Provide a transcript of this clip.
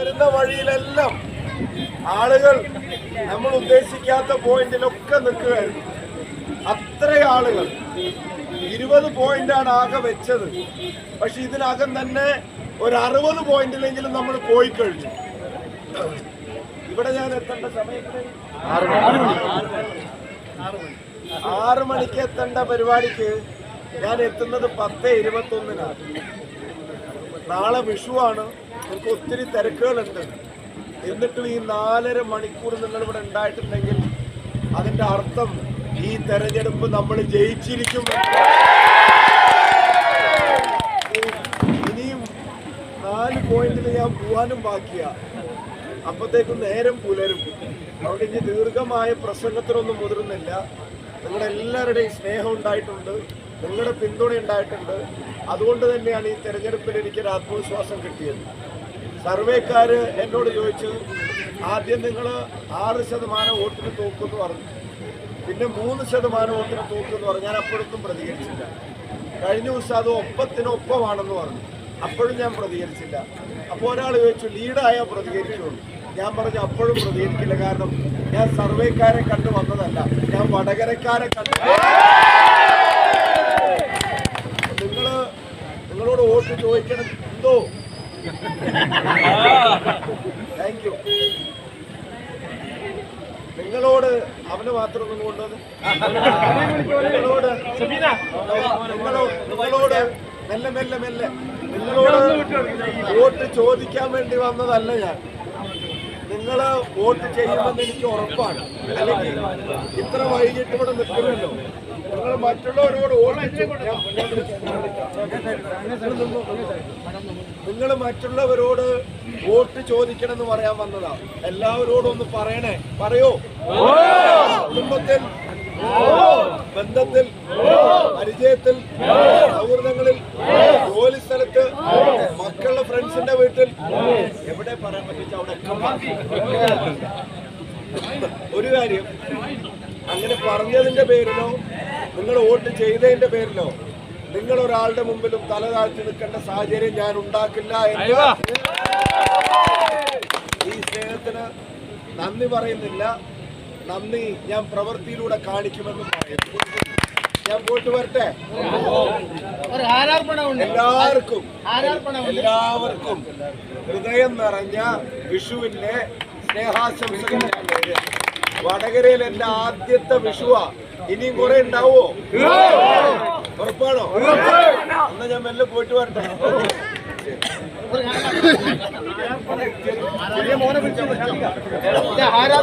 വരുന്ന വഴിയിലെല്ലാം ആളുകൾ നമ്മൾ ഉദ്ദേശിക്കാത്ത പോയിന്റിലൊക്കെ നിൽക്കുകയായിരുന്നു. അത്ര ആളുകൾ 20 പോയിന്റാണ് ആകെ വെച്ചത്. പക്ഷെ ഇതിനകം തന്നെ ഒരു 60 പോയിന്റിലെങ്കിലും നമ്മൾ പോയി കഴിഞ്ഞു. ഇവിടെ ഞാൻ എത്തേണ്ട സമയത്ത് 6 മണിക്ക് എത്തേണ്ട പരിപാടിക്ക് ഞാൻ എത്തുന്നത് 10:21-നാണ്. നാളെ വിഷുവാണ്, നമുക്ക് ഒത്തിരി തിരക്കുകളുണ്ട്. എന്നിട്ടും ഈ 4.5 മണിക്കൂർ നിങ്ങളിവിടെ ഉണ്ടായിട്ടുണ്ടെങ്കിൽ അതിൻ്റെ അർത്ഥം ഈ തെരഞ്ഞെടുപ്പ് നമ്മൾ ജയിച്ചിരിക്കും. ഇനിയും 4 പോയിന്റിൽ ഞാൻ പോകാനും ബാക്കിയാ. അപ്പോഴത്തേക്കും നേരം പുലരും. അവിടെ ഇനി ദീർഘമായ പ്രസംഗത്തിനൊന്നും മുതിർന്നില്ല. നിങ്ങളെല്ലാവരുടെയും സ്നേഹം ഉണ്ടായിട്ടുണ്ട്, നിങ്ങളുടെ പിന്തുണ ഉണ്ടായിട്ടുണ്ട്. അതുകൊണ്ട് തന്നെയാണ് ഈ തെരഞ്ഞെടുപ്പിൽ എനിക്കൊരു ആത്മവിശ്വാസം കിട്ടിയത്. സർവേക്കാർ എന്നോട് ചോദിച്ചു, ആദ്യം നിങ്ങൾ 6% വോട്ടിന് തോക്കുമെന്ന് പറഞ്ഞു, പിന്നെ 3% വോട്ടിന് തോക്കുമെന്ന് പറഞ്ഞു. ഞാൻ അപ്പോഴൊന്നും പ്രതികരിച്ചില്ല. കഴിഞ്ഞ ദിവസം അത് ഒപ്പത്തിനൊപ്പമാണെന്ന് പറഞ്ഞു, അപ്പോഴും ഞാൻ പ്രതികരിച്ചില്ല. അപ്പോൾ ഒരാൾ ചോദിച്ചു, ലീഡായാൽ പ്രതികരിക്കുള്ളൂ. ഞാൻ പറഞ്ഞു അപ്പോഴും പ്രതികരിക്കില്ല. കാരണം ഞാൻ സർവേക്കാരെ കണ്ടു വന്നതല്ല, ഞാൻ വടകരക്കാരെ കണ്ടു. നിങ്ങളോട് വോട്ട് ചോദിക്കണം എന്തോ. Thank you. നിങ്ങളോട് അവന് മാത്രം ഒന്നും കൊണ്ടുവന്ന് നിങ്ങളോട് മെല്ലെ മെല്ലെ മെല്ലെ നിങ്ങളോട് വോട്ട് ചോദിക്കാൻ വേണ്ടി വന്നതല്ല ഞാൻ. നിങ്ങൾ വോട്ട് ചെയ്യുമെന്ന് എനിക്ക് ഉറപ്പാണ്. അല്ലെങ്കിൽ ഇത്ര വൈകിട്ട് ഇവിടെ നിൽക്കുമല്ലോ. നിങ്ങൾ മറ്റുള്ളവരോട് നിങ്ങൾ മറ്റുള്ളവരോട് വോട്ട് ചോദിക്കണമെന്ന് പറയാൻ വന്നതാ. എല്ലാവരോടും ഒന്ന് പറയണേ. പറയൂ. കുടുംബത്തിൽ, ബന്ധത്തിൽ, പരിചയത്തിൽ, സൗഹൃദങ്ങളിൽ, ജോലി സ്ഥലത്ത്, മക്കളുടെ ഫ്രണ്ട്സിന്റെ വീട്ടിൽ, എവിടെ പറയാൻ പറ്റിച്ച അവിടെ. ഒരു കാര്യം, അങ്ങനെ പറഞ്ഞതിന്റെ പേരിലോ നിങ്ങൾ വോട്ട് ചെയ്തതിന്റെ പേരിലോ നിങ്ങൾ ഒരാളുടെ മുമ്പിലും തല താഴ്ത്തി നിൽക്കേണ്ട സാഹചര്യം ഞാൻ ഉണ്ടാക്കില്ല എന്ന് ഈ സ്നേഹത്തിന് നന്ദി പറയുന്നില്ല. നന്ദി ഞാൻ പ്രവൃത്തിയിലൂടെ കാണിക്കുമെന്ന് പറയുന്നു. ഞാൻ പോയിട്ട് വരട്ടെ. എല്ലാവർക്കും ഹൃദയം നിറഞ്ഞ വിഷുവിന്റെ സ്നേഹാശംസകൾ. വടകരയിൽ എന്റെ ആദ്യത്തെ വിഷുവാ. ഇനിയും കുറെ ഉണ്ടാവോ? ഉറപ്പാണോ? എന്നാ ഞാൻ മെല്ലെ പോയിട്ട് വരട്ടെ. ആരാ